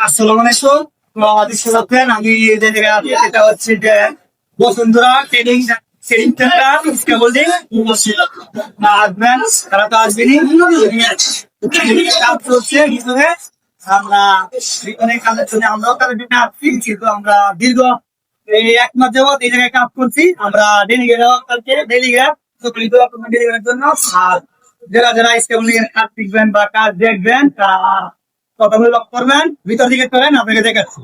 আসসালামু আলাইকুম। তো আমাদের সাথে আমি যে জায়গায় আছি সেটা হচ্ছে যে বসুন্ধরা ট্রেডিং ট্রেডিং সেন্টার কেবল আসবেন, তারা তো আসবেনই। কাজ চলছে ভিতরে, আমরা ভিতরে কাজের জন্য আমরাও কাজের জন্য আসছি, কিন্তু আমরা দীর্ঘ এই 1 মাস যাবত এই জায়গায় কাজ করছি। আমরা ডেলিগেট ডেলিগেটের জন্য। আর যারা যারা স্কেবলিং এর কাজ শিখবেন বা কাজ দেখবেন তারা কথাগুলো লক্ষ্য করবেন, ভিতর দিকে করেন, আপনাকে দেখাচ্ছি।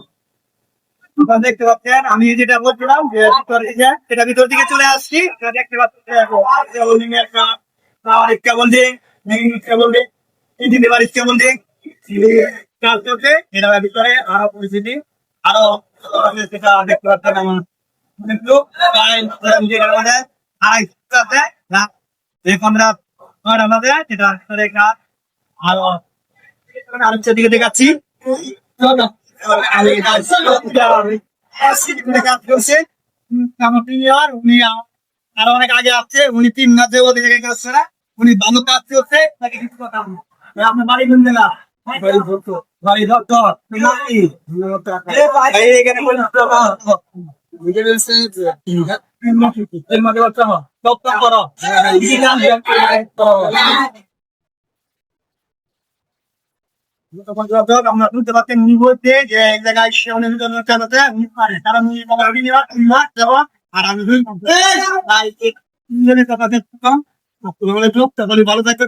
আপনারা দেখতে পাচ্ছেন আমি যেটা বলছিলাম যে ভিতর দিকে, এটা ভিতর দিকে চলে আসছি। আপনারা দেখতে পাচ্ছেন কেবলিং এর কাজ, কেবলিং কেবলিং ইঞ্জিনিয়ার কেবলিং কাজ করতে এটা ভিতরে আরো পরিস্থিতি আরো সেটা দেখতে পাচ্ছেন। আমার অনেক লোক আমাদের আড়াইশোতে আমরা আমাদের সেটা কাজ আরো আরেকটা দিকে দেখাচ্ছি। কাজ করছে আমার সিনিয়র, উনি আরো অনেক আগে আসছে। উনি 3 মাস যাবত এই জায়গায় কাজ করে। উনি ভালো কাজ করছে, তাকে কিছু কথা বলবো। আপনার বাড়ি কোন জায়গা? বাড়ি দপ্তর এখানে দপ্তর করো। আমরা শুনতে পাচ্ছেন উনি বলছে যে এক জায়গায় চালাতে উনি পারে, কারণ উনি আর আমি কথা দেখতাম। ভালো থাকতে